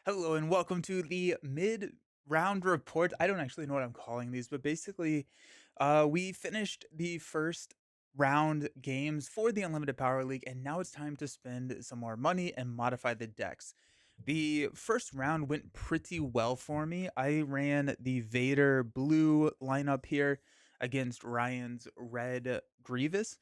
Hello and welcome to the mid round report. I don't actually know what I'm calling these, but basically, we finished the first round games for the Unlimited Power League, and now it's time to spend some more money and modify the decks. The first round went pretty well for me. I ran the Vader blue lineup here against Ryan's red Grievous,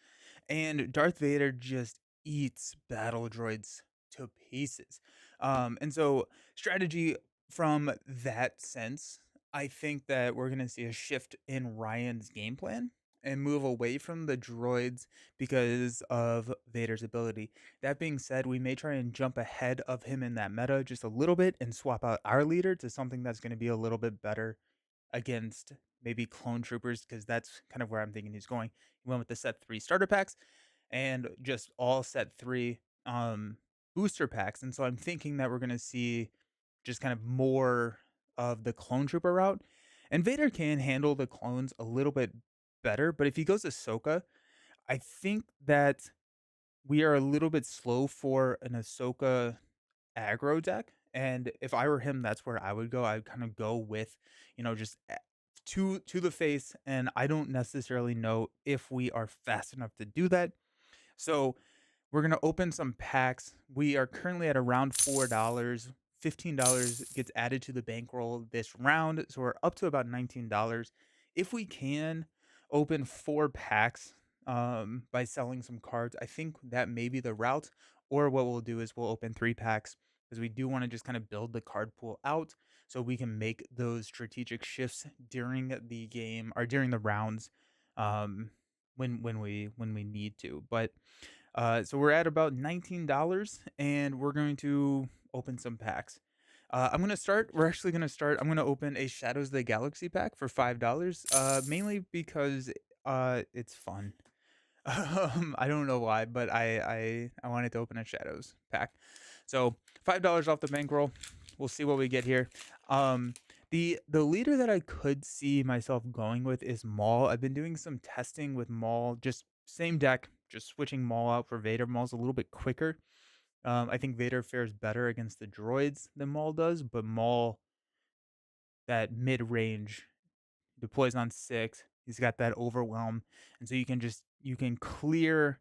and Darth Vader just eats battle droids to pieces. And so strategy from that sense, I think that we're going to see a shift in Ryan's game plan and move away from the droids because of Vader's ability. That being said, we may try and jump ahead of him in that meta just a little bit and swap out our leader to something that's going to be a little bit better against maybe clone troopers because that's kind of where I'm thinking he's going. He went with the set 3 starter packs and just all set 3 booster packs. And so I'm thinking that we're going to see just kind of more of the clone trooper route. And Vader can handle the clones a little bit better, but if he goes Ahsoka, I think that we are a little bit slow for an Ahsoka aggro deck. And if I were him, that's where I would go. I would kind of go with, just to the face. And I don't necessarily know if we are fast enough to do that. So we're gonna open some packs. We are currently at around $4. $15 gets added to the bankroll this round, so we're up to about $19. If we can open 4 packs by selling some cards, I think that may be the route. Or what we'll do is we'll open 3 packs because we do want to just kind of build the card pool out so we can make those strategic shifts during the game or during the rounds um, when we need to. But so we're at about $19 and we're going to open some packs. I'm gonna start. We're actually gonna start. I'm gonna open a Shadows of the Galaxy pack for $5. Mainly because it's fun. I don't know why, but I wanted to open a Shadows pack. So $5 off the bankroll. We'll see what we get here. Um, the leader that I could see myself going with is Maul. I've been doing some testing with Maul, just same deck, just switching Maul out for Vader. Maul's a little bit quicker. I think Vader fares better against the droids than Maul does, but Maul, that mid range, deploys on 6. He's got that overwhelm, and so you can clear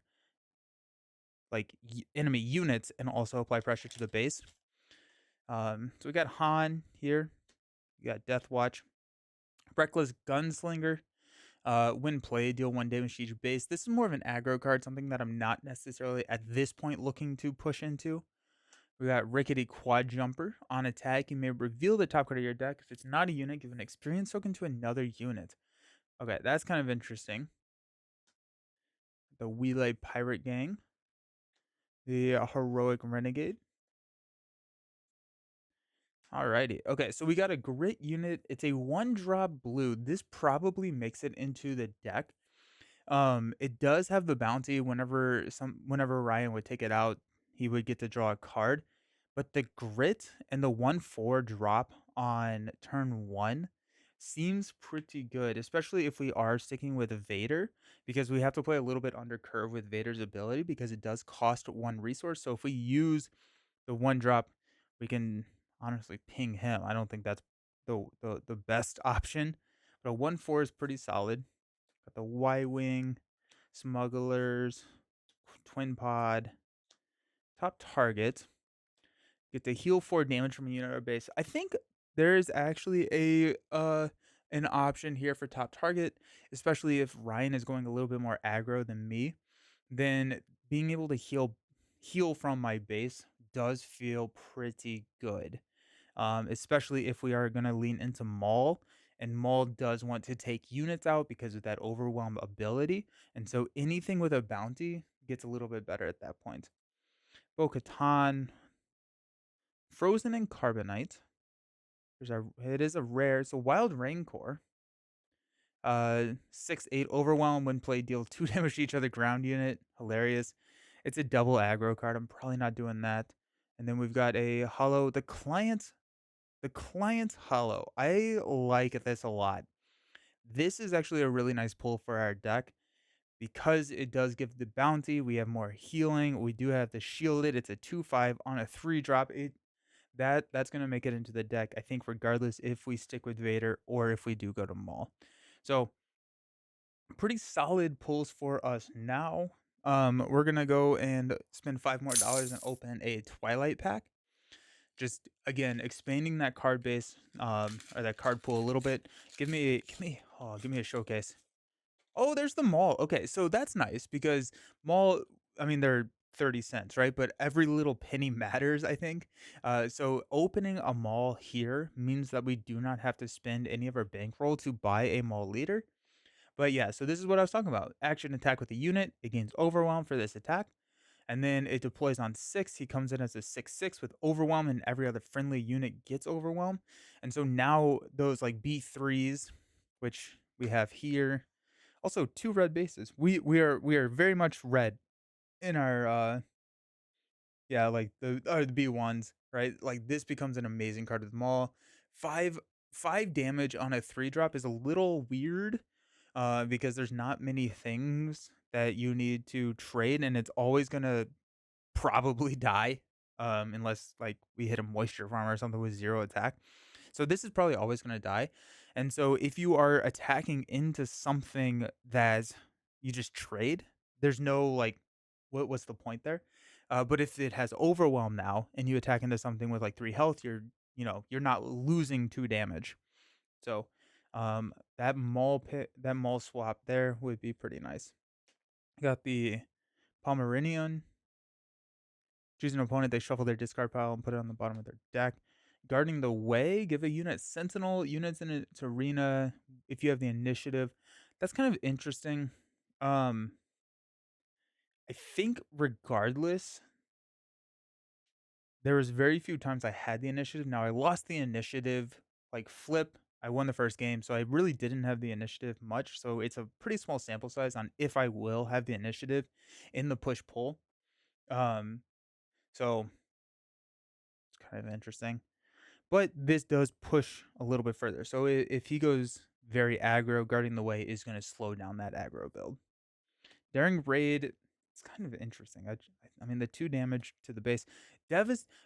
like enemy units and also apply pressure to the base. So we got Han here. We got Death Watch, Reckless Gunslinger. When played, deal 1 damage to each base. This is more of an aggro card, something that I'm not necessarily at this point looking to push into. We got Rickety Quad Jumper. On attack, you may reveal the top card of your deck. If it's not a unit, give an experience token to another unit. Okay, that's kind of interesting. The Wheelay Pirate Gang. The Heroic Renegade. Alrighty. Okay, so we got a grit unit. It's a 1-drop blue. This probably makes it into the deck. It does have the bounty whenever Ryan would take it out, he would get to draw a card. But the grit and the 1/4 drop on turn 1 seems pretty good, especially if we are sticking with Vader, because we have to play a little bit under curve with Vader's ability because it does cost 1 resource. So if we use the 1 drop, we can honestly ping him. I don't think that's the best option. But a 1/4 is pretty solid. Got the Y-Wing, Smugglers, Twin Pod, top target. Get to heal 4 damage from a unit or base. I think there is actually a an option here for top target, especially if Ryan is going a little bit more aggro than me. Then being able to heal from my base does feel pretty good. Especially if we are going to lean into Maul. And Maul does want to take units out because of that overwhelm ability. And so anything with a bounty gets a little bit better at that point. Bo Katan, Frozen and Carbonite. It is a rare. It's a Wild Rancor. 6/8 overwhelm when played, deal 2 damage to each other ground unit. Hilarious. It's a double aggro card. I'm probably not doing that. And then we've got a hollow. The client's hollow. I like this a lot. This is actually a really nice pull for our deck because it does give the bounty. We have more healing. We do have the shielded. It's a 2/5 on a 3-drop. It That's gonna make it into the deck, I think, regardless if we stick with Vader or if we do go to Maul. So pretty solid pulls for us now. We're gonna go and spend $5 more and open a Twilight pack. Just again expanding that card base, or that card pool a little bit. Give me a showcase. Oh, there's the mall. Okay, so that's nice because mall, I mean, they're 30 cents, right? But every little penny matters, I think. So opening a mall here means that we do not have to spend any of our bankroll to buy a mall leader. But yeah, so this is what I was talking about. Action attack with a unit. It gains overwhelm for this attack. And then it deploys on 6. He comes in as a 6/6 with overwhelm, and every other friendly unit gets overwhelm. And so now those like B3s, which we have here, also 2 red bases. We are very much red in our yeah, like the B1s, right? Like this becomes an amazing card with Maul. 5 5 damage on a 3 drop is a little weird because there's not many things that you need to trade, and it's always going to probably die, unless, like, we hit a moisture farm or something with 0 attack. So this is probably always gonna die, and so if you are attacking into something that you just trade, there's no, like, what's the point there? But if it has overwhelm now and you attack into something with, like, 3 health, you're not losing 2 damage. So, that mall swap there would be pretty nice. Got the Pomeranian. Choose an opponent, they shuffle their discard pile and put it on the bottom of their deck. Guarding the way, give a unit sentinel. Units in its arena if you have the initiative. That's kind of interesting. Um, I think regardless, there was very few times I had the initiative. Now I lost the initiative, like flip. I won the first game, so I really didn't have the initiative much. So it's a pretty small sample size on if I will have the initiative in the push pull. Um, so it's kind of interesting. But this does push a little bit further. So if he goes very aggro, guarding the way is going to slow down that aggro build. Daring raid, it's kind of interesting. I mean, the 2 damage to the base.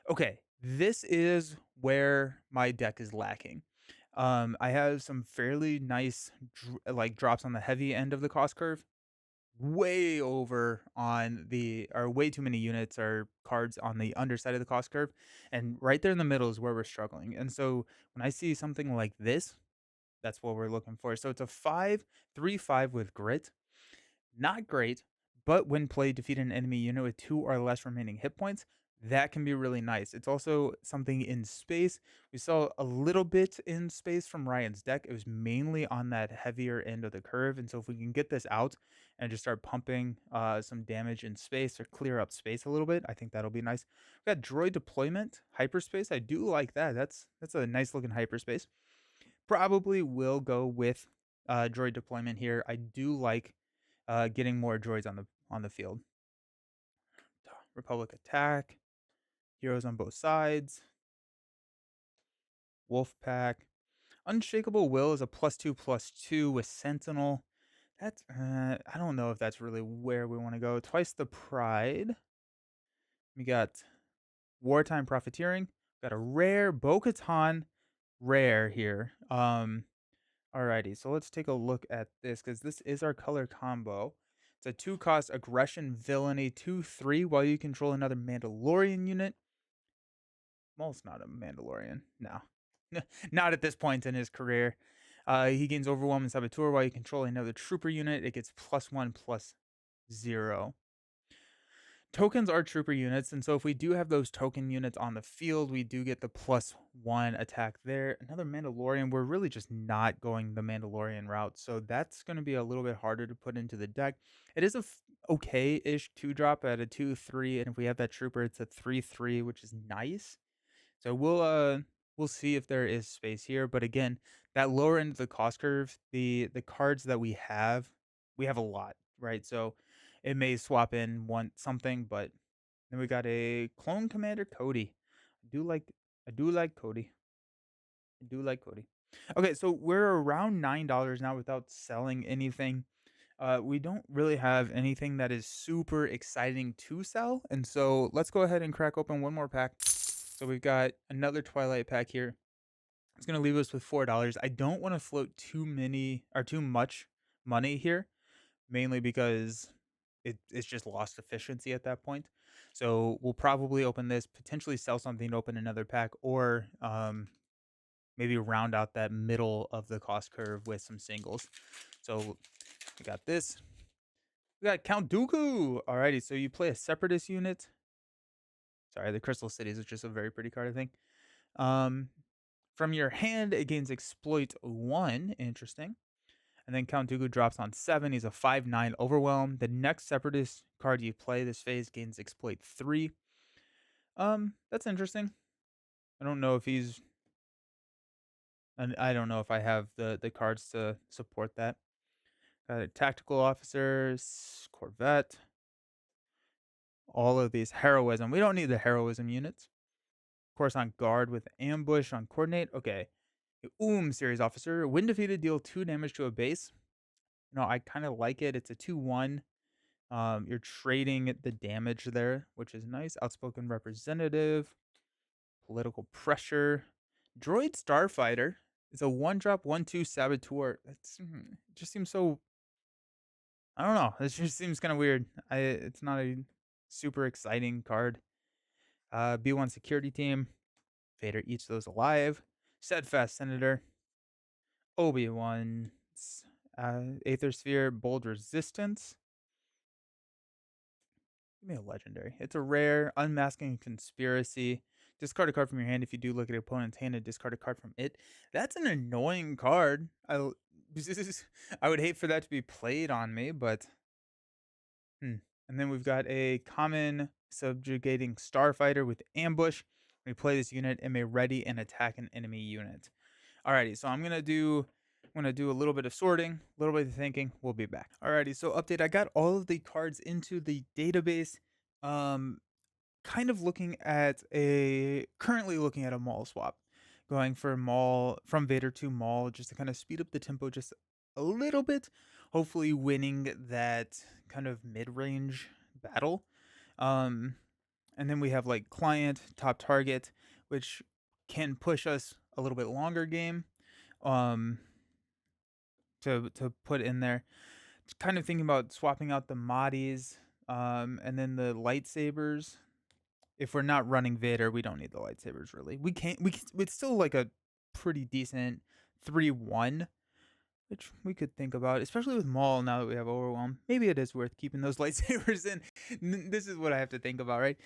Okay. This is where my deck is lacking. I have some fairly nice like drops on the heavy end of the cost curve, way over on the or way too many units or cards on the underside of the cost curve, and right there in the middle is where we're struggling. And so when I see something like this, that's what we're looking for. So it's a 5/3/5 with grit. Not great, but when played, defeat an enemy unit with 2 or less remaining hit points. That can be really nice. It's also something in space. We saw a little bit in space from Ryan's deck. It was mainly on that heavier end of the curve. And so if we can get this out and just start pumping some damage in space or clear up space a little bit, I think that'll be nice. We got droid deployment, hyperspace. I do like that. That's a nice looking hyperspace. Probably will go with droid deployment here. I do like getting more droids on the field. Republic attack, heroes on both sides, wolf pack. Unshakable will is a +2/+2 with sentinel. That's I don't know if that's really where we want to go. Twice the pride. We got wartime profiteering. Got a rare Bo-Katan rare here. Alrighty, so let's take a look at this because this is our color combo. It's a 2-cost aggression villainy 2/3 while you control another Mandalorian unit. Maul's not a Mandalorian. No. Not at this point in his career. He gains overwhelm and saboteur while you control another trooper unit. It gets +1/+0. Tokens are trooper units, and so if we do have those token units on the field, we do get the +1 attack there. Another Mandalorian, we're really just not going the Mandalorian route, so that's going to be a little bit harder to put into the deck. It is a okay-ish 2-drop at a 2/3, and if we have that trooper, it's a 3/3, which is nice. So we'll see if there is space here, but again, that lower end of the cost curve, the cards that we have a lot, right? So it may swap in one something, but then we got a clone commander Cody. I do like I do like Cody. I do like Cody. Okay, so we're around $9 now without selling anything. We don't really have anything that is super exciting to sell, and so let's go ahead and crack open one more pack. So we've got another Twilight pack here. It's gonna leave us with $4. I don't want to float too many or too much money here, mainly because it's just lost efficiency at that point. So we'll probably open this, potentially sell something to open another pack, or maybe round out that middle of the cost curve with some singles. So we got this. We got Count Dooku. Alrighty, so you play a Separatist unit. Sorry, the Crystal Cities is just a very pretty card, I think. Um, from your hand, it gains Exploit 1. Interesting. And then Count Dooku drops on 7. He's a 5/9 Overwhelm. The next Separatist card you play this phase gains Exploit 3. That's interesting. I don't know if he's, and I don't know if I have the cards to support that. Got a Tactical Officers, Corvette, all of these Heroism. We don't need the Heroism units. Of course, on Guard with Ambush, on Coordinate. Okay. Series Officer. When defeated, deal 2 damage to a base. I kind of like it. It's a 2/1. You're trading the damage there, which is nice. Outspoken Representative, Political Pressure, Droid Starfighter. It's a 1-drop 1/2 Saboteur. It just seems so. I don't know. It just seems kind of weird. It's not a super exciting card. B1 Security Team. Vader eats those alive. Steadfast Senator. Obi-Wan. Aether Sphere. Bold Resistance. Give me a legendary. It's a rare, unmasking conspiracy. Discard a card from your hand if you do look at your opponent's hand and discard a card from it. That's an annoying card. I would hate for that to be played on me, but And then we've got a common subjugating starfighter with ambush. When you play this unit, it may ready and attack an enemy unit. Alrighty, so I'm gonna do a little bit of sorting, a little bit of thinking. We'll be back. Alrighty, so update. I got all of the cards into the database. Um, kind of currently looking at a Maul swap, going for Maul from Vader to Maul, just to kind of speed up the tempo just a little bit. Hopefully, winning that kind of mid-range battle. Um, and then we have like client, top target, which can push us a little bit longer game. Um, to put in there. Kind of thinking about swapping out the Mahdi's, and then the lightsabers. If we're not running Vader, we don't need the lightsabers really. We can't. It's still like a pretty decent 3/1, which we could think about, especially with Maul now that we have Overwhelm. Maybe it is worth keeping those lightsabers in. This is what I have to think about, right?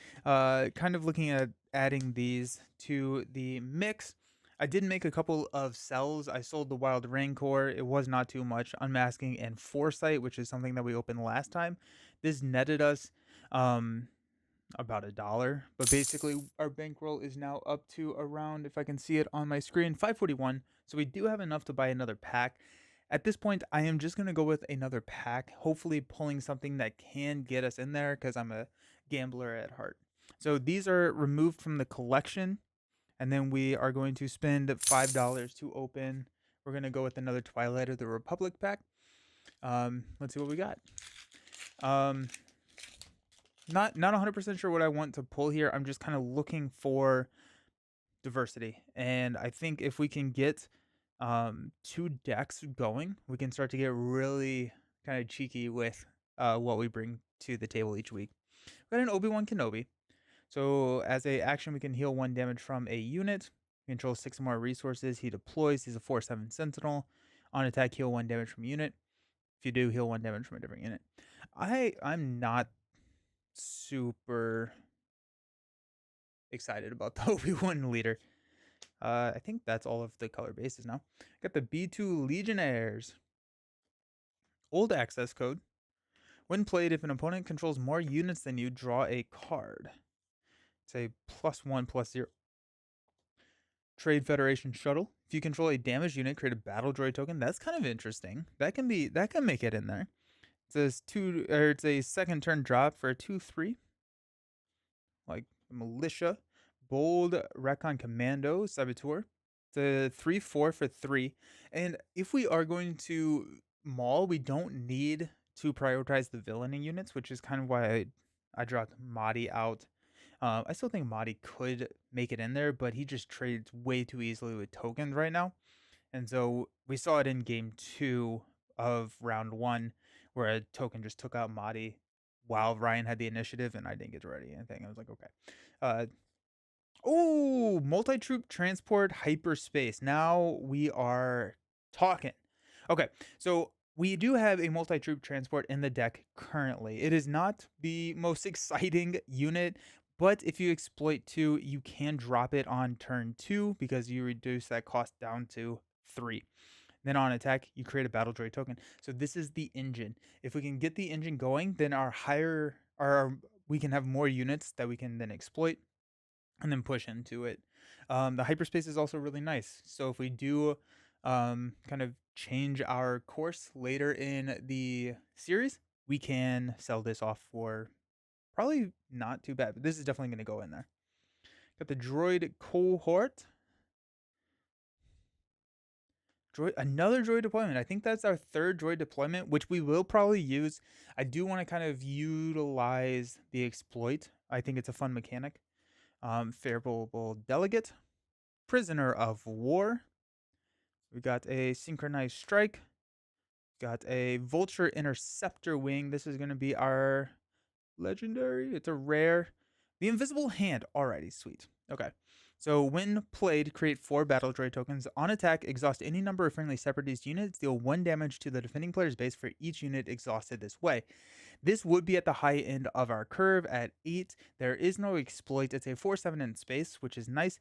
Kind of looking at adding these to the mix. I did make a couple of sells. I sold the Wild Rancor. It was not too much. Unmasking and Foresight, which is something that we opened last time. This netted us about $1. But basically, our bankroll is now up to around, if I can see it on my screen, 541. So we do have enough to buy another pack. At this point, I am just going to go with another pack, hopefully pulling something that can get us in there because I'm a gambler at heart. So these are removed from the collection, and then we are going to spend $5 to open. We're going to go with another Twilight of the Republic pack. Let's see what we got. Not 100% sure what I want to pull here. I'm just kind of looking for diversity, and I think if we can get 2 decks going, we can start to get really kind of cheeky with what we bring to the table each week. We got an Obi-Wan Kenobi. So as a action, we can heal 1 damage from a unit. Control 6 more resources. He deploys. He's a 4/7 Sentinel. On attack, heal 1 damage from unit. If you do, heal 1 damage from a different unit. I'm not super excited about the Obi-Wan leader. I think that's all of the color bases now. Got the B2 Legionnaires. Old access code. When played, if an opponent controls more units than you, draw a card. It's a +1/+0. Trade Federation Shuttle. If you control a damaged unit, create a battle droid token. That's kind of interesting. That can make it in there. It's a second turn drop for a 2/3. Like Militia. Bold Recon Commando Saboteur. It's a 3/4 for 3. And if we are going to Maul, we don't need to prioritize the villainy units, which is kind of why I dropped Mahdi out. I still think Mahdi could make it in there, but he just trades way too easily with tokens right now. And so we saw it in game 2 of round 1 where a token just took out Mahdi while Ryan had the initiative and I didn't get to ready anything. I was like, okay. Uh, oh, multi-troop transport hyperspace. Now we are talking. Okay, so we do have a multi-troop transport in the deck currently. It is not the most exciting unit, but if you exploit 2, you can drop it on turn 2 because you reduce that cost down to 3. Then on attack, you create a battle droid token. So this is the engine. If we can get the engine going, then we can have more units that we can then exploit and then push into it. The hyperspace is also really nice. So if we do kind of change our course later in the series, we can sell this off for probably not too bad. But this is definitely going to go in there. Got the droid cohort. Another droid deployment. I think that's our third droid deployment, which we will probably use. I do want to kind of utilize the exploit. I think it's a fun mechanic. Favorable delegate, prisoner of war. We got a synchronized strike. Got a vulture interceptor wing. This is going to be our legendary. It's a rare. The invisible hand. Alrighty, sweet. Okay. So when played, create 4 battle droid tokens. On attack, exhaust any number of friendly separatist units. Deal 1 damage to the defending player's base for each unit exhausted this way. This would be at the high end of our curve at 8. There is no exploit. It's a 4/7 in space, which is nice.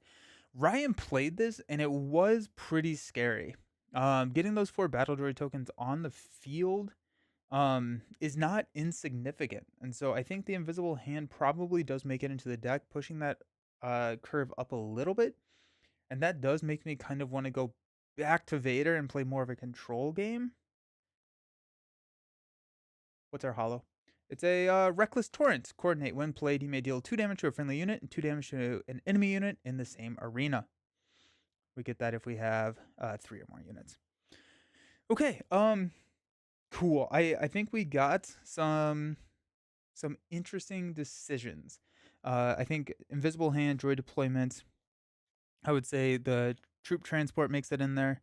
Ryan played this and it was pretty scary. Getting those 4 battle droid tokens on the field is not insignificant. And so I think the invisible hand probably does make it into the deck, pushing that curve up a little bit. And that does make me kind of want to go back to Vader and play more of a control game. What's our hollow? It's a Reckless Torrent. Coordinate. When played, you may deal 2 damage to a friendly unit and 2 damage to an enemy unit in the same arena. We get that if we have 3 or more units. Okay, cool. I think we got some interesting decisions. I think Invisible Hand, droid deployment. I would say the troop transport makes it in there.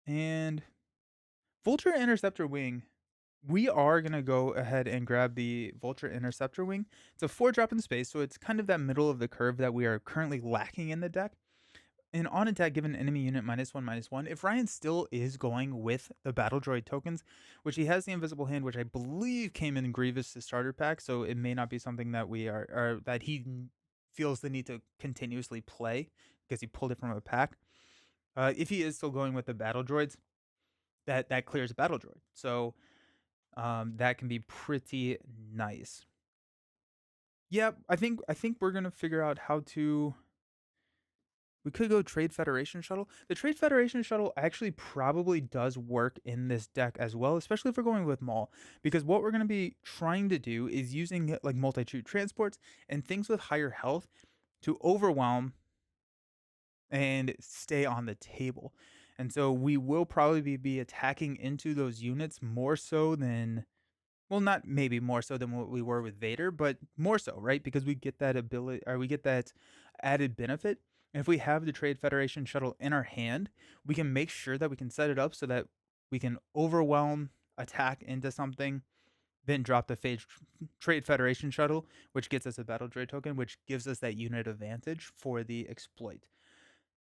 And Vulture Interceptor Wing. We are going to go ahead and grab the Vulture Interceptor Wing. It's a 4-drop in space, so it's kind of that middle of the curve that we are currently lacking in the deck. And on attack, given enemy unit -1/-1. If Ryan still is going with the battle droid tokens, which he has the invisible hand, which I believe came in Grievous' starter pack, so it may not be something that we are or that he feels the need to continuously play because he pulled it from a pack. If he is still going with the battle droids, that clears a battle droid, so that can be pretty nice. Yeah, I think we're gonna figure out how to. We could go Trade Federation Shuttle. The Trade Federation Shuttle actually probably does work in this deck as well, especially if we're going with Maul, because what we're going to be trying to do is using like multi-troop transports and things with higher health to overwhelm and stay on the table. And so we will probably be attacking into those units more so than, well, not maybe more so than what we were with Vader, but more so, right? Because we get that ability, or we get that added benefit. And if we have the Trade Federation shuttle in our hand, we can make sure that we can set it up so that we can overwhelm, attack into something, then drop the Trade Federation shuttle, which gets us a battle droid token, which gives us that unit advantage for the exploit.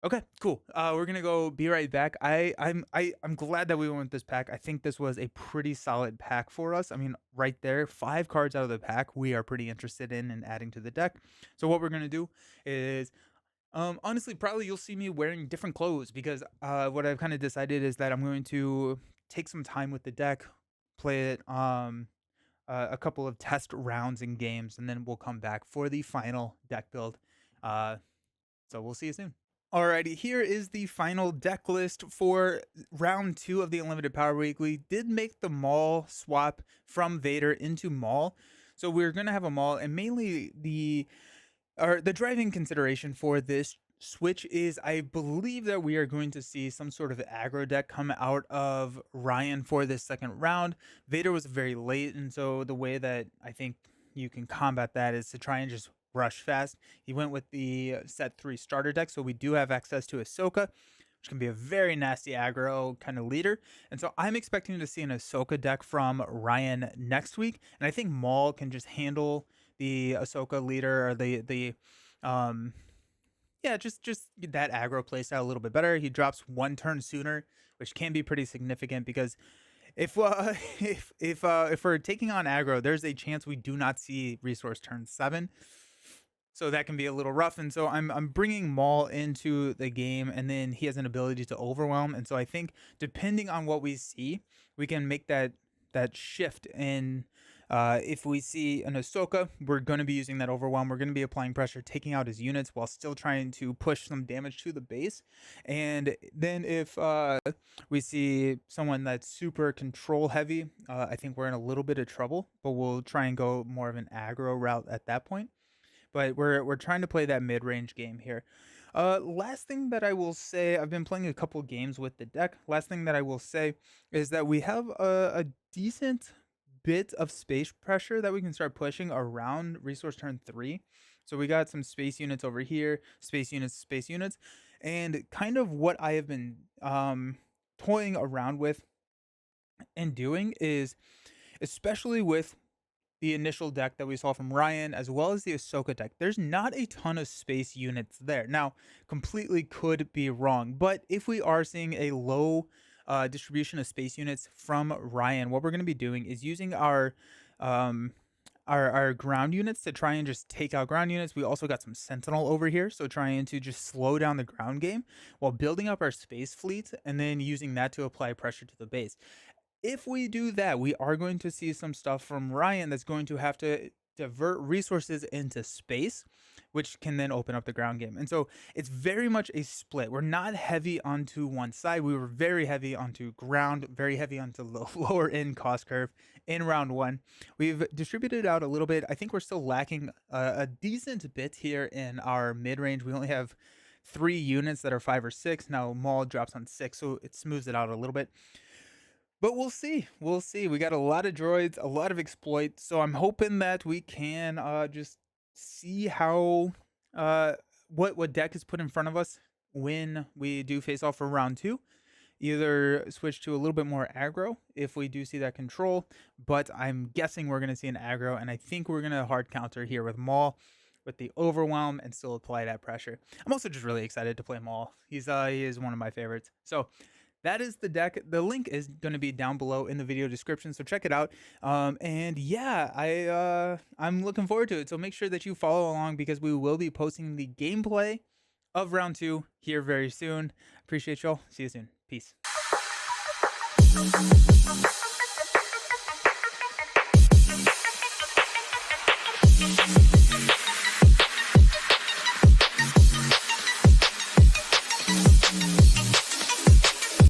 Okay, cool. We're gonna go be right back. I'm glad that we went with this pack. I think this was a pretty solid pack for us. I mean, right there, 5 cards out of the pack we are pretty interested in adding to the deck. So what we're gonna do is, honestly, probably you'll see me wearing different clothes because what I've kind of decided is that I'm going to take some time with the deck, play it a couple of test rounds in games, and then we'll come back for the final deck build. So we'll see you soon. Alrighty, here is the final deck list for round 2 of the Unlimited Power Week. We did make the Maul swap from Vader into Maul. So we're going to have a Maul, and mainly the driving consideration for this switch is I believe that we are going to see some sort of aggro deck come out of Ryan for this second round. Vader was very late, and so the way that I think you can combat that is to try and just rush fast. He went with the set 3 starter deck, so we do have access to Ahsoka, which can be a very nasty aggro kind of leader. And so I'm expecting to see an Ahsoka deck from Ryan next week. And I think Maul can just handle the Ahsoka leader or the yeah, just get that aggro playstyle a little bit better. He drops one turn sooner, which can be pretty significant because if if we're taking on aggro, there's a chance we do not see resource turn 7. So that can be a little rough, and so I'm bringing Maul into the game, and then he has an ability to overwhelm, and so I think depending on what we see, we can make that shift. And if we see an Ahsoka, we're going to be using that overwhelm. We're going to be applying pressure, taking out his units while still trying to push some damage to the base. And then if we see someone that's super control heavy, I think we're in a little bit of trouble. But we'll try and go more of an aggro route at that point. But we're trying to play that mid-range game here. Last thing that I will say, I've been playing a couple games with the deck. Last thing that I will say is that we have a decent bit of space pressure that we can start pushing around resource turn 3. So we got some space units over here, space units, and kind of what I have been toying around with and doing is, especially with the initial deck that we saw from Ryan, as well as the Ahsoka deck, there's not a ton of space units there. Now, completely could be wrong, but if we are seeing a low distribution of space units from Ryan, what we're going to be doing is using um, our ground units to try and just take out ground units. We also got some Sentinel over here, so trying to just slow down the ground game while building up our space fleet, and then using that to apply pressure to the base. If we do that, we are going to see some stuff from Ryan that's going to have to divert resources into space, which can then open up the ground game. And so it's very much a split. We're not heavy onto one side. We were very heavy onto ground, very heavy onto the lower end cost curve in round 1. We've distributed out a little bit. I think we're still lacking a decent bit here in our mid range. We only have 3 units that are 5 or 6. Now Maul drops on 6, so it smooths it out a little bit. But we'll see. We'll see. We got a lot of droids, a lot of exploits. So I'm hoping that we can just see how what deck is put in front of us when we do face off for round 2. Either switch to a little bit more aggro if we do see that control, but I'm guessing we're going to see an aggro, and I think we're going to hard counter here with Maul with the overwhelm and still apply that pressure. I'm also just really excited to play Maul. He is one of my favorites. So that is the deck. The link is going to be down below in the video description, so check it out. And yeah, I'm looking forward to it. So make sure that you follow along because we will be posting the gameplay of round 2 here very soon. Appreciate y'all. See you soon. Peace.